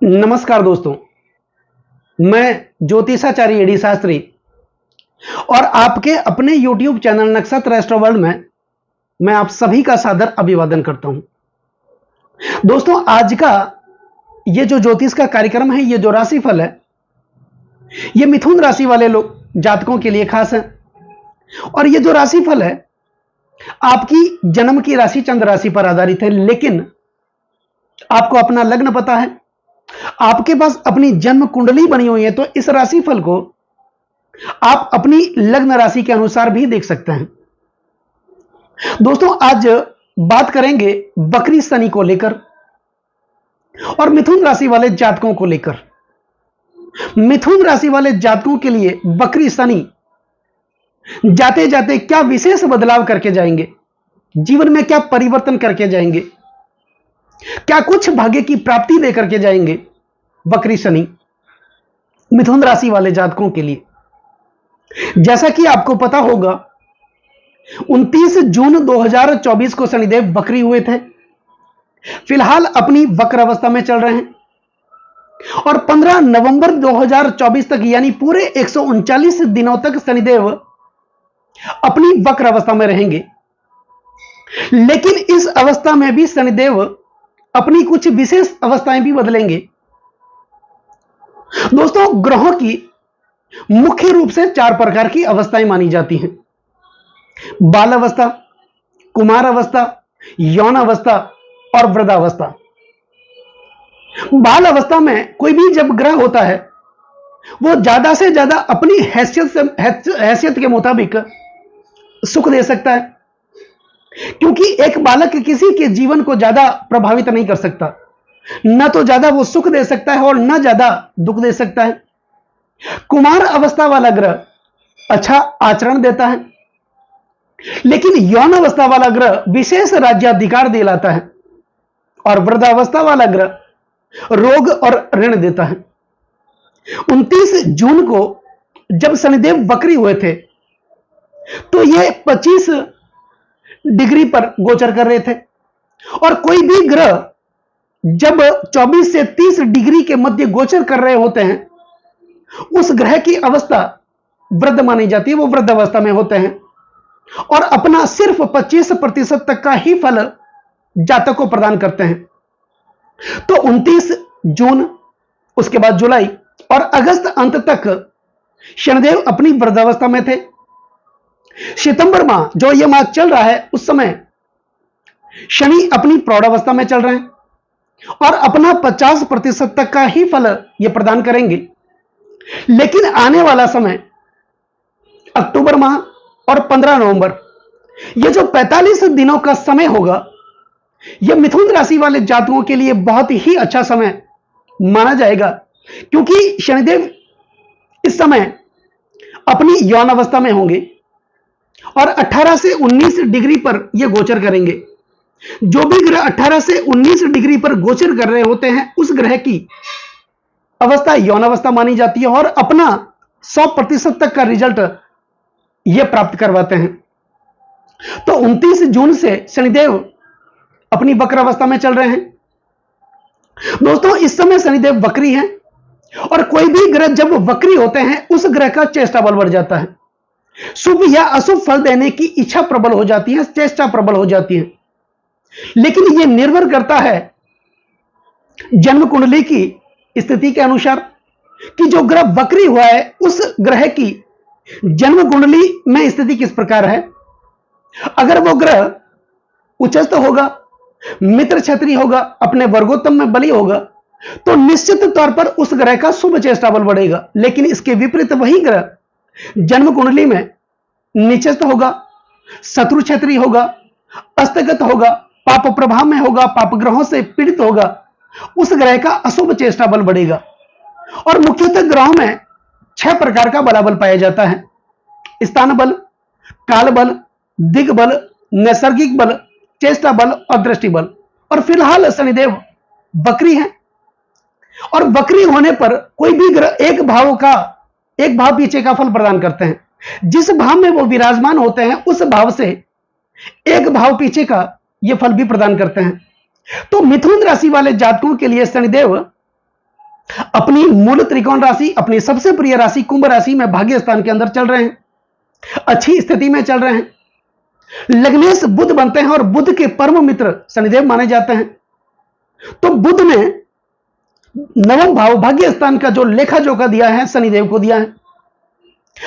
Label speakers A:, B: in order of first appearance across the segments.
A: नमस्कार दोस्तों, मैं ज्योतिषाचार्य एडी शास्त्री और आपके अपने YouTube चैनल नक्षत्र एस्ट्रो वर्ल्ड में मैं आप सभी का सादर अभिवादन करता हूं। दोस्तों, आज का ये जो ज्योतिष का कार्यक्रम है, ये जो राशिफल है, ये मिथुन राशि वाले लोग जातकों के लिए खास है। और ये जो राशिफल है आपकी जन्म की राशि चंद्र राशि पर आधारित है, लेकिन आपको अपना लग्न पता है, आपके पास अपनी जन्म कुंडली बनी हुई है, तो इस राशिफल को आप अपनी लग्न राशि के अनुसार भी देख सकते हैं। दोस्तों, आज बात करेंगे बकरी शनि को लेकर और मिथुन राशि वाले जातकों को लेकर। मिथुन राशि वाले जातकों के लिए बकरी शनि जाते जाते क्या विशेष बदलाव करके जाएंगे, जीवन में क्या परिवर्तन करके जाएंगे, क्या कुछ भाग्य की प्राप्ति देकर के जाएंगे बकरी शनि मिथुन राशि वाले जातकों के लिए। जैसा कि आपको पता होगा, 29 जून 2024 को शनिदेव बकरी हुए थे। फिलहाल अपनी वक्र अवस्था में चल रहे हैं और 15 नवंबर 2024 तक, यानी पूरे 139 दिनों तक शनिदेव अपनी वक्र अवस्था में रहेंगे। लेकिन इस अवस्था में भी शनिदेव अपनी कुछ विशेष अवस्थाएं भी बदलेंगे। दोस्तों, ग्रहों की मुख्य रूप से 4 प्रकार की अवस्थाएं मानी जाती हैं: बाल अवस्था, कुमार अवस्था, यौन अवस्था और वृद्धावस्था। बाल अवस्था में कोई भी जब ग्रह होता है, वो ज्यादा से ज्यादा अपनी हैसियत के मुताबिक सुख दे सकता है, क्योंकि एक बालक किसी के जीवन को ज्यादा प्रभावित नहीं कर सकता। न तो ज्यादा वो सुख दे सकता है और न ज्यादा दुख दे सकता है। कुमार अवस्था वाला ग्रह अच्छा आचरण देता है, लेकिन यौन अवस्था वाला ग्रह विशेष राज्याधिकार दिलाता है और वृद्धावस्था वाला ग्रह रोग और ऋण देता है। 29 जून को जब शनिदेव बकरी हुए थे, तो ये 25 डिग्री पर गोचर कर रहे थे और कोई भी ग्रह जब 24 से 30 डिग्री के मध्य गोचर कर रहे होते हैं, उस ग्रह की अवस्था वृद्ध मानी जाती है, वो वृद्ध अवस्था में होते हैं और अपना सिर्फ 25% तक का ही फल जातक को प्रदान करते हैं। तो 29 जून, उसके बाद जुलाई और अगस्त अंत तक शनिदेव अपनी वृद्धावस्था में थे। सितंबर माह जो यह माह चल रहा है, उस समय शनि अपनी प्रौढ़ावस्था में चल रहे हैं और अपना 50% तक का ही फल यह प्रदान करेंगे। लेकिन आने वाला समय अक्टूबर माह और 15 नवंबर, यह जो 45 दिनों का समय होगा, यह मिथुन राशि वाले जातकों के लिए बहुत ही अच्छा समय माना जाएगा, क्योंकि शनिदेव इस समय अपनी यौन अवस्था में होंगे और 18 से 19 डिग्री पर यह गोचर करेंगे। जो भी ग्रह 18 से 19 डिग्री पर गोचर कर रहे होते हैं, उस ग्रह की अवस्था यौन अवस्था मानी जाती है और अपना 100% तक का रिजल्ट यह प्राप्त करवाते हैं। तो 29 जून से शनिदेव अपनी वक्र अवस्था में चल रहे हैं। दोस्तों, इस समय शनिदेव वक्री हैं और कोई भी ग्रह जब वक्री होते हैं, उस ग्रह का चेष्टा बल बढ़ जाता है। शुभ या अशुभ फल देने की इच्छा प्रबल हो जाती है, चेष्टा प्रबल हो जाती है। लेकिन यह निर्भर करता है जन्म कुंडली की स्थिति के अनुसार कि जो ग्रह वक्री हुआ है, उस ग्रह की जन्म कुंडली में स्थिति किस प्रकार है। अगर वो ग्रह उच्चस्थ होगा, मित्र क्षत्रिय होगा, अपने वर्गोत्तम में बली होगा, तो निश्चित तौर पर उस ग्रह का शुभ चेष्टा बल बढ़ेगा। लेकिन इसके विपरीत वही ग्रह जन्म कुंडली में नीचस्थ होगा, शत्रु क्षेत्रीय होगा, अस्तगत होगा, पाप प्रभाव में होगा, पाप ग्रहों से पीड़ित होगा, उस ग्रह का अशुभ चेष्टा बल बढ़ेगा। और मुख्यतः ग्रहों में 6 प्रकार का बलाबल पाया जाता है: स्थान बल, काल बल, दिग बल, नैसर्गिक बल, चेष्टा बल और दृष्टि बल। और फिलहाल शनिदेव बकरी है और बकरी होने पर कोई भी ग्रह एक भाव पीछे का फल प्रदान करते हैं। जिस भाव में वो विराजमान होते हैं, उस भाव से एक भाव पीछे का यह फल भी प्रदान करते हैं। तो मिथुन राशि वाले जातकों के लिए शनिदेव अपनी मूल त्रिकोण राशि, अपनी सबसे प्रिय राशि कुंभ राशि में भाग्य स्थान के अंदर चल रहे हैं, अच्छी स्थिति में चल रहे हैं। लग्नेश बुध बनते हैं और बुध के परम मित्र शनिदेव माने जाते हैं। तो बुध ने नवम भाव भाग्य स्थान का जो लेखा जोखा दिया है शनिदेव को दिया है।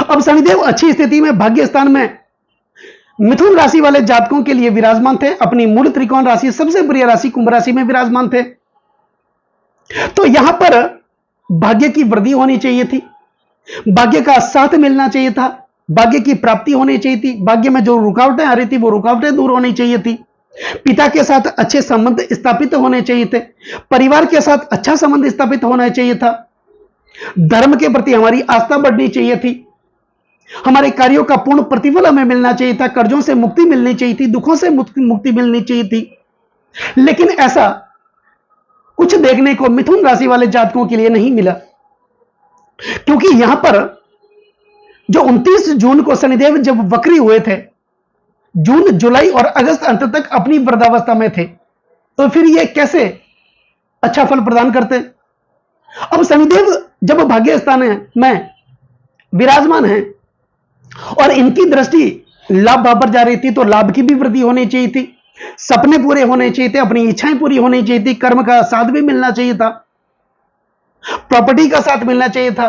A: अब शनिदेव अच्छी स्थिति में भाग्य स्थान में मिथुन राशि वाले जातकों के लिए विराजमान थे, अपनी मूल त्रिकोण राशि सबसे प्रिय राशि कुंभ राशि में विराजमान थे। तो यहां पर भाग्य की वृद्धि होनी चाहिए थी, भाग्य का साथ मिलना चाहिए था, भाग्य की प्राप्ति होनी चाहिए थी, भाग्य में जो रुकावटें आ रही थी वो रुकावटें दूर होनी चाहिए थी, पिता के साथ अच्छे संबंध स्थापित होने चाहिए थे, परिवार के साथ अच्छा संबंध स्थापित होना चाहिए था, धर्म के प्रति हमारी आस्था बढ़नी चाहिए थी, हमारे कार्यों का पूर्ण प्रतिफल हमें मिलना चाहिए था, कर्जों से मुक्ति मिलनी चाहिए थी, दुखों से मुक्ति मिलनी चाहिए थी। लेकिन ऐसा कुछ देखने को मिथुन राशि वाले जातकों के लिए नहीं मिला, क्योंकि यहां पर जो 29 जून को शनिदेव जब वक्री हुए थे, जून जुलाई और अगस्त अंत तक अपनी वृद्धावस्था में थे, तो फिर ये कैसे अच्छा फल प्रदान करते। अब शनिदेव जब भाग्य स्थान में विराजमान है और इनकी दृष्टि लाभ भाव पर जा रही थी, तो लाभ की भी वृद्धि होनी चाहिए थी, सपने पूरे होने चाहिए थे, अपनी इच्छाएं पूरी होनी चाहिए थी, कर्म का साथ भी मिलना चाहिए था, प्रॉपर्टी का साथ मिलना चाहिए था,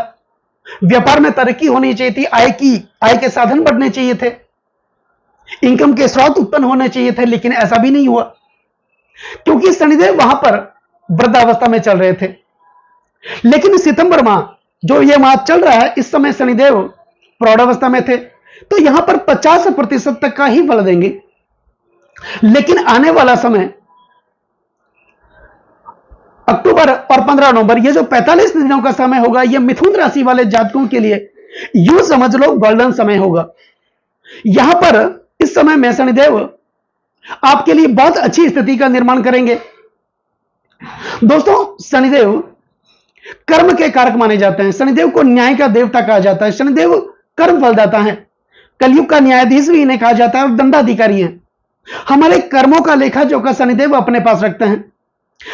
A: व्यापार में तरक्की होनी चाहिए थी, आय के साधन बढ़ने चाहिए थे, इनकम के स्रोत उत्पन्न होने चाहिए थे। लेकिन ऐसा भी नहीं हुआ, क्योंकि शनिदेव वहां पर वृद्धावस्था में चल रहे थे। लेकिन सितंबर माह जो ये माह चल रहा है, इस समय शनिदेव प्रौढ़ावस्था में थे, तो यहां पर 50% तक का ही फल देंगे। लेकिन आने वाला समय अक्टूबर और 15 नवंबर, ये जो 45 दिनों का समय होगा, यह मिथुन राशि वाले जातकों के लिए यूं समझ लो गोल्डन समय होगा। यहां पर इस समय में शनिदेव आपके लिए बहुत अच्छी स्थिति का निर्माण करेंगे। दोस्तों, शनिदेव कर्म के कारक माने जाते हैं, शनिदेव को न्याय का देवता कहा जाता है, शनिदेव कर्म फलदाता है, कलयुग का न्यायाधीश भी इन्हें कहा जाता है और दंडाधिकारी है। हमारे कर्मों का लेखा जोखा शनिदेव अपने पास रखते हैं।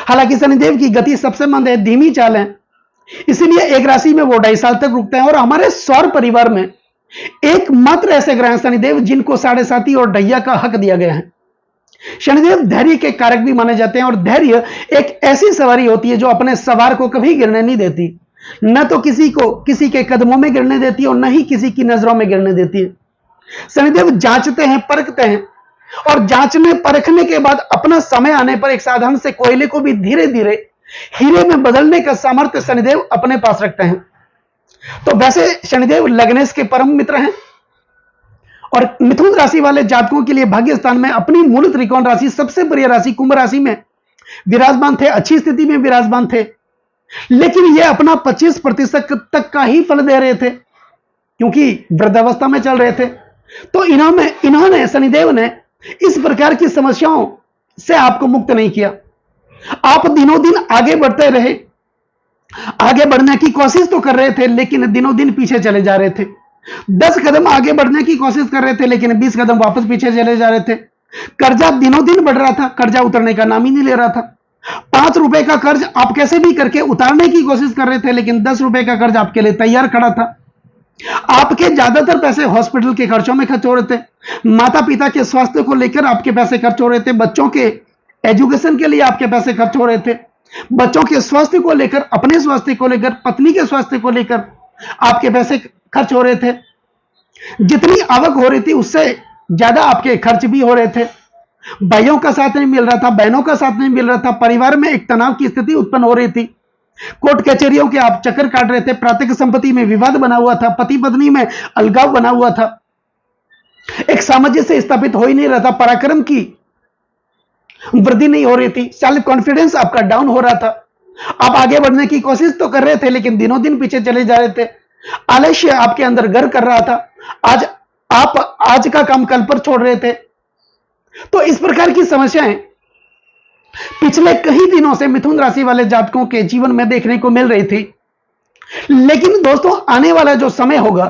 A: हालांकि शनिदेव की गति सबसे मंद है, धीमी चाल है, इसीलिए एक राशि में वो 2.5 साल तक रुकते हैं। और हमारे सौर परिवार में एकमात्र ऐसे ग्रह हैं शनिदेव जिनको 7.5 और ढैया का हक दिया गया है। शनिदेव धैर्य के कारक भी माने जाते हैं, और धैर्य एक ऐसी सवारी होती है जो अपने सवार को कभी गिरने नहीं देती, न तो किसी को किसी के कदमों में गिरने देती है और न ही किसी की नजरों में गिरने देती है। शनिदेव जांचते हैं, परखते हैं, और जांचने परखने के बाद अपना समय आने पर एक साधारण से कोयले को भी धीरे धीरे हीरे में बदलने का सामर्थ्य शनिदेव अपने पास रखते हैं। तो वैसे शनिदेव लग्नेश के परम मित्र हैं, और मिथुन राशि वाले जातकों के लिए भाग्य स्थान में अपनी मूल त्रिकोण राशि सबसे प्रिय राशि कुंभ राशि में विराजमान थे, अच्छी स्थिति में विराजमान थे। लेकिन ये अपना 25% तक का ही फल दे रहे थे, क्योंकि वृद्धावस्था में चल रहे थे। तो इन्होंने शनिदेव ने इस प्रकार की समस्याओं से आपको मुक्त नहीं किया। आप दिनों दिन आगे बढ़ते रहे, आगे बढ़ने की कोशिश तो कर रहे थे, लेकिन दिनों दिन पीछे चले जा रहे थे। 10 कदम आगे बढ़ने की कोशिश कर रहे थे, लेकिन 20 कदम वापस पीछे चले जा रहे थे। कर्जा दिनों दिन बढ़ रहा था, कर्जा उतरने का नाम ही नहीं ले रहा था। 5 रुपए का कर्ज आप कैसे भी करके उतारने की कोशिश कर रहे थे, लेकिन 10 रुपए का कर्ज आपके लिए तैयार खड़ा था। आपके ज्यादातर पैसे हॉस्पिटल के खर्चों में खर्च हो रहे थे, माता पिता के स्वास्थ्य को लेकर आपके पैसे खर्च हो रहे थे, बच्चों के एजुकेशन के लिए आपके पैसे खर्च हो रहे थे, बच्चों के स्वास्थ्य को लेकर, अपने स्वास्थ्य को लेकर, पत्नी के स्वास्थ्य को लेकर आपके पैसे खर्च हो रहे थे। जितनी आवक हो रही थी उससे ज्यादा आपके खर्च भी हो रहे थे। भाइयों का साथ नहीं मिल रहा था, बहनों का साथ नहीं मिल रहा था, परिवार में एक तनाव की स्थिति उत्पन्न हो रही थी, कोर्ट कचहरियों के आप चक्कर काट रहे थे, प्रातिक संपत्ति में विवाद बना हुआ था, पति पत्नी में अलगाव बना हुआ था, एक सामंजस्य स्थापित हो ही नहीं रहा था, पराक्रम की वृद्धि नहीं हो रही थी, सेल्फ कॉन्फिडेंस आपका डाउन हो रहा था। आप आगे बढ़ने की कोशिश तो कर रहे थे, लेकिन दिनों दिन पीछे चले जा रहे थे। आलस्य आपके अंदर घर कर रहा था, आज का काम कल पर छोड़ रहे थे। तो इस प्रकार की समस्याएं पिछले कई दिनों से मिथुन राशि वाले जातकों के जीवन में देखने को मिल रही थी। लेकिन दोस्तों, आने वाला जो समय होगा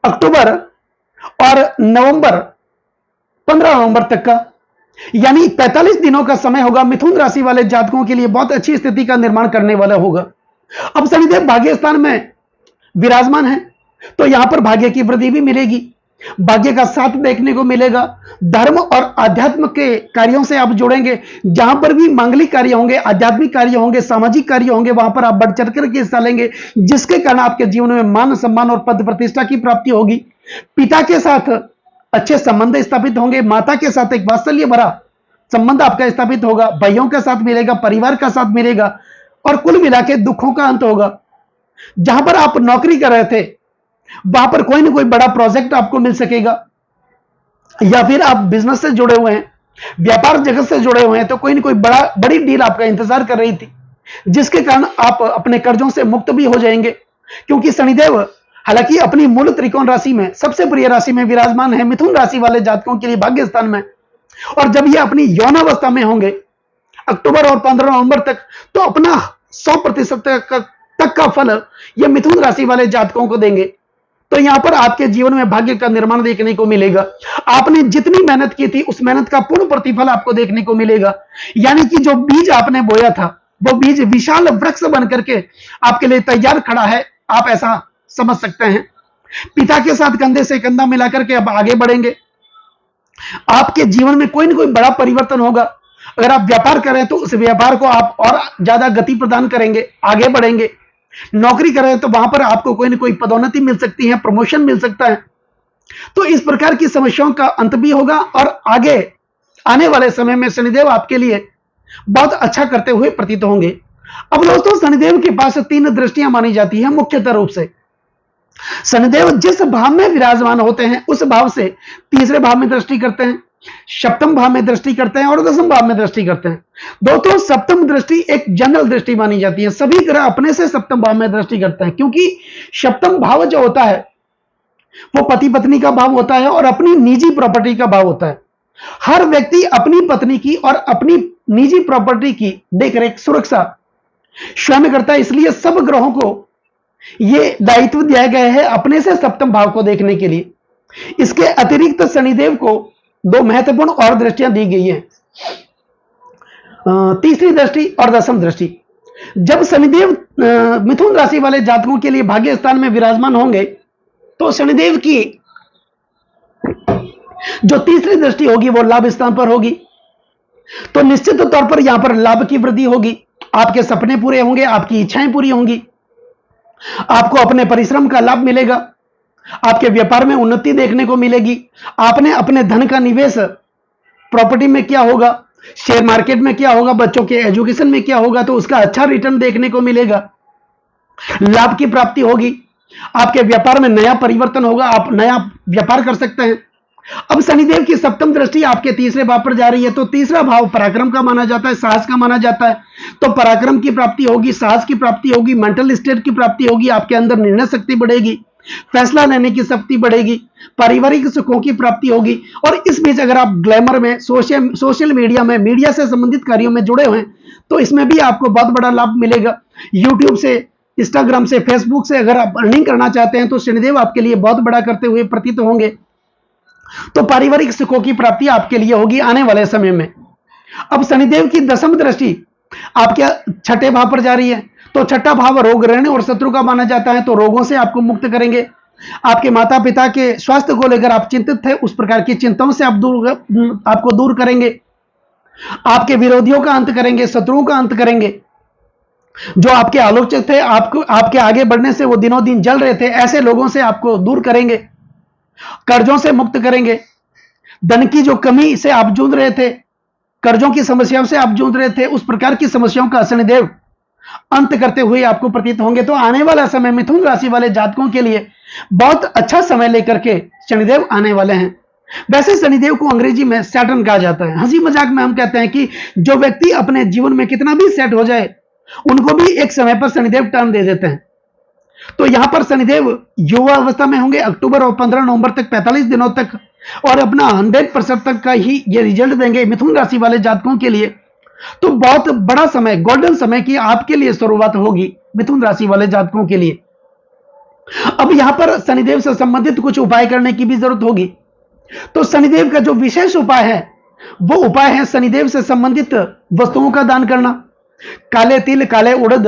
A: अक्टूबर और नवंबर 15 नवंबर तक का, यानी 45 दिनों का समय होगा मिथुन राशि वाले जातकों के लिए, बहुत अच्छी स्थिति का निर्माण करने वाला होगा। अब शनिदेव भाग्य स्थान में विराजमान है, तो यहां पर भाग्य की वृद्धि भी मिलेगी, भाग्य का साथ देखने को मिलेगा। धर्म और आध्यात्म के कार्यों से आप जुड़ेंगे, जहां पर भी मांगलिक कार्य होंगे, आध्यात्मिक कार्य होंगे, सामाजिक कार्य होंगे, वहां पर आप बढ़ चढ़ करके हिस्सा लेंगे, जिसके कारण आपके जीवन में मान सम्मान और पद प्रतिष्ठा की प्राप्ति होगी। पिता के साथ अच्छे संबंध स्थापित होंगे, माता के साथ एक वात्सल्य भरा संबंध आपका स्थापित होगा, भाइयों का साथ मिलेगा, परिवार का साथ मिलेगा, और कुल मिला के दुखों का अंत होगा। जहां पर आप नौकरी कर रहे थे, वहां पर कोई ना कोई बड़ा प्रोजेक्ट आपको मिल सकेगा, या फिर आप बिजनेस से जुड़े हुए हैं, व्यापार जगत से जुड़े हुए हैं, तो कोई ना कोई बड़ी डील आपका इंतजार कर रही थी, जिसके कारण आप अपने कर्जों से मुक्त भी हो जाएंगे। क्योंकि शनिदेव हालांकि अपनी मूल त्रिकोण राशि में सबसे प्रिय राशि में विराजमान है मिथुन राशि वाले जातकों के लिए भाग्य स्थान में, और जब ये अपनी यौनावस्था में होंगे अक्टूबर और 15 नवंबर तक, तो अपना 100% तक का फल ये मिथुन राशि वाले जातकों को देंगे। तो यहां पर आपके जीवन में भाग्य का निर्माण देखने को मिलेगा। आपने जितनी मेहनत की थी उस मेहनत का पूर्ण प्रतिफल आपको देखने को मिलेगा। यानी कि जो बीज आपने बोया था वो बीज विशाल वृक्ष बन करके आपके लिए तैयार खड़ा है, आप ऐसा समझ सकते हैं। पिता के साथ कंधे से कंधा मिलाकर के अब आगे बढ़ेंगे। आपके जीवन में कोई ना कोई बड़ा परिवर्तन होगा। अगर आप व्यापार करें तो उस व्यापार को आप और ज्यादा गति प्रदान करेंगे, आगे बढ़ेंगे। नौकरी कर रहे हैं तो वहां पर आपको कोई ना कोई पदोन्नति मिल सकती है, प्रमोशन मिल सकता है। तो इस प्रकार की समस्याओं का अंत भी होगा, और आगे आने वाले समय में शनिदेव आपके लिए बहुत अच्छा करते हुए प्रतीत होंगे। अब दोस्तों, शनिदेव के पास 3 दृष्टियां मानी जाती है मुख्यतः रूप से। शनिदेव जिस भाव में विराजमान होते हैं उस भाव से तीसरे भाव में दृष्टि करते हैं, सप्तम भाव में दृष्टि करते हैं और दसम भाव में दृष्टि करते हैं। दोस्तों, सप्तम दृष्टि एक जनरल दृष्टि मानी जाती है, सभी ग्रह अपने से सप्तम भाव में दृष्टि करते हैं, क्योंकि सप्तम भाव जो होता है वो पति पत्नी का भाव होता है और अपनी निजी प्रॉपर्टी का भाव होता है। हर व्यक्ति अपनी पत्नी की और अपनी निजी प्रॉपर्टी की देखरेख सुरक्षा स्वयं करता है, इसलिए सब ग्रहों को यह दायित्व दिया गया है अपने से सप्तम भाव को देखने के लिए। इसके अतिरिक्त शनिदेव को 2 महत्वपूर्ण और दृष्टियां दी गई हैं, तीसरी दृष्टि और दसम दृष्टि। जब शनिदेव मिथुन राशि वाले जातकों के लिए भाग्य स्थान में विराजमान होंगे तो शनिदेव की जो तीसरी दृष्टि होगी वो लाभ स्थान पर होगी। तो निश्चित तौर पर यहां पर लाभ की वृद्धि होगी, आपके सपने पूरे होंगे, आपकी इच्छाएं पूरी होंगी, आपको अपने परिश्रम का लाभ मिलेगा, आपके व्यापार में उन्नति देखने को मिलेगी। आपने अपने धन का निवेश प्रॉपर्टी में किया होगा, शेयर मार्केट में किया होगा, बच्चों के एजुकेशन में किया होगा, तो उसका अच्छा रिटर्न देखने को मिलेगा, लाभ की प्राप्ति होगी। आपके व्यापार में नया परिवर्तन होगा, आप नया व्यापार कर सकते हैं। अब शनिदेव की सप्तम दृष्टि आपके तीसरे भाव पर जा रही है, तो तीसरा भाव पराक्रम का माना जाता है, साहस का माना जाता है। तो पराक्रम की प्राप्ति होगी, साहस की प्राप्ति होगी, मेंटल स्टेट की प्राप्ति होगी, आपके अंदर निर्णय शक्ति बढ़ेगी, फैसला लेने की शक्ति बढ़ेगी, पारिवारिक सुखों की प्राप्ति होगी। और इस बीच अगर आप ग्लैमर में, सोशल मीडिया में, मीडिया से संबंधित कार्यों में जुड़े हुए हैं तो इसमें भी आपको बहुत बड़ा लाभ मिलेगा। यूट्यूब से, इंस्टाग्राम से, फेसबुक से अगर आप अर्निंग करना चाहते हैं तो शनिदेव आपके लिए बहुत बड़ा करते हुए प्रतीत होंगे। तो पारिवारिक सुखों की प्राप्ति आपके लिए होगी आने वाले समय में। अब शनिदेव की दसम दृष्टि आपके छठे भाव पर जा रही है, तो छठा भाव रोग, ऋण और शत्रु का माना जाता है, तो रोगों से आपको मुक्त करेंगे। आपके माता पिता के स्वास्थ्य को लेकर आप चिंतित थे, उस प्रकार की चिंताओं से आपको दूर करेंगे। आपके विरोधियों का अंत करेंगे, शत्रुओं का अंत करेंगे। जो आपके आलोचक थे, आपके आगे बढ़ने से वो दिनों दिन जल रहे थे, ऐसे लोगों से आपको दूर करेंगे, कर्जों से मुक्त करेंगे। धन की जो कमी से आप जूझ रहे थे, कर्जों की समस्याओं से आप जूझ रहे थे, उस प्रकार की समस्याओं का शनिदेव अंत करते हुए आपको प्रतीत होंगे। तो आने वाला समय मिथुन राशि वाले जातकों के लिए बहुत अच्छा समय लेकर के शनिदेव आने वाले हैं। वैसे शनिदेव को अंग्रेजी में सैटर्न कहा जाता है। हंसी मजाक में हम कहते हैं कि जो व्यक्ति अपने जीवन में कितना भी सेट हो जाए उनको भी एक समय पर शनिदेव टर्न दे देते हैं। तो यहां पर शनिदेव युवा अवस्था में होंगे अक्टूबर और 15 नवंबर तक, 45 दिनों तक, और अपना 100% तक का ही ये रिजल्ट देंगे मिथुन राशि वाले जातकों के लिए। तो बहुत बड़ा समय, गोल्डन समय की आपके लिए शुरुआत होगी मिथुन राशि वाले जातकों के लिए। अब यहां पर शनिदेव से संबंधित कुछ उपाय करने की भी जरूरत होगी। तो शनिदेव का जो विशेष उपाय है वो उपाय है शनिदेव से संबंधित वस्तुओं का दान करना। काले तिल, काले उड़द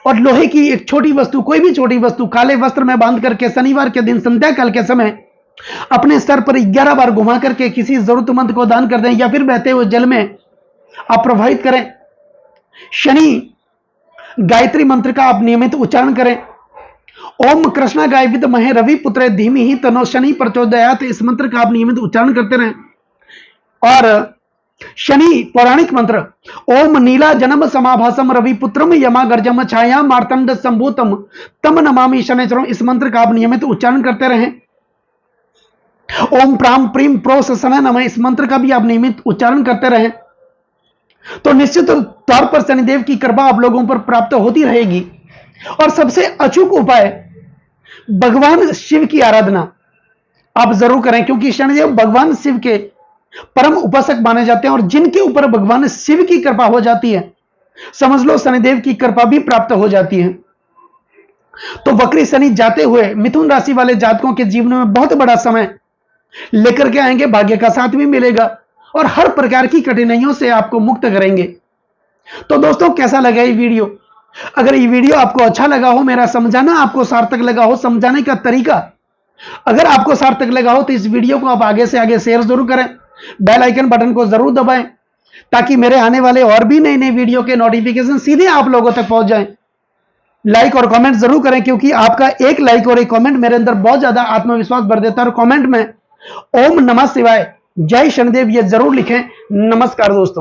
A: और लोहे की एक छोटी वस्तु, कोई भी छोटी वस्तु काले वस्त्र में बांध करके शनिवार के दिन संध्या काल के समय अपने सर पर 11 बार घुमा करके किसी जरूरतमंद को दान कर दें, या फिर बहते हुए जल में आप प्रवाहित करें। शनि गायत्री मंत्र का आप नियमित उच्चारण करें। ओम कृष्णा गाय विद्महे रवि पुत्रे धीमहि तन्नो शनि प्रचोदयात्, इस मंत्र का आप नियमित उच्चारण करते रहें। और शनि पौराणिक मंत्र ओम नीला जन्म समाभासम रवि पुत्रम यमा गर्जम छाया मार्तंड संभूतम तम नमामि शनिचरम, इस मंत्र का आप नियमित उच्चारण करते रहें। ओम प्राम प्रीम प्रोस समय नमः, इस मंत्र का भी आप नियमित उच्चारण करते रहें। तो निश्चित तौर पर शनिदेव की कृपा आप लोगों पर प्राप्त होती रहेगी। और सबसे अचूक उपाय भगवान शिव की आराधना आप जरूर करें, क्योंकि शनिदेव भगवान शिव के परम उपासक माने जाते हैं, और जिनके ऊपर भगवान शिव की कृपा हो जाती है, समझ लो शनिदेव की कृपा भी प्राप्त हो जाती है। तो वक्री शनि जाते हुए मिथुन राशि वाले जातकों के जीवन में बहुत बड़ा समय लेकर के आएंगे, भाग्य का साथ भी मिलेगा और हर प्रकार की कठिनाइयों से आपको मुक्त करेंगे। तो दोस्तों, कैसा लगा ये वीडियो? अगर ये वीडियो आपको अच्छा लगा हो, मेरा समझाना आपको सार्थक लगा हो, समझाने का तरीका अगर आपको सार्थक लगा हो, तो इस वीडियो को आप आगे से आगे शेयर जरूर करें। बेल आइकन बटन को जरूर दबाएं, ताकि मेरे आने वाले और भी नए नए वीडियो के नोटिफिकेशन सीधे आप लोगों तक पहुंच जाएं। लाइक और कमेंट जरूर करें, क्योंकि आपका एक लाइक और एक कमेंट मेरे अंदर बहुत ज्यादा आत्मविश्वास भर देता है। और कमेंट में ओम नमः शिवाय, जय शनिदेव ये जरूर लिखें। नमस्कार दोस्तों।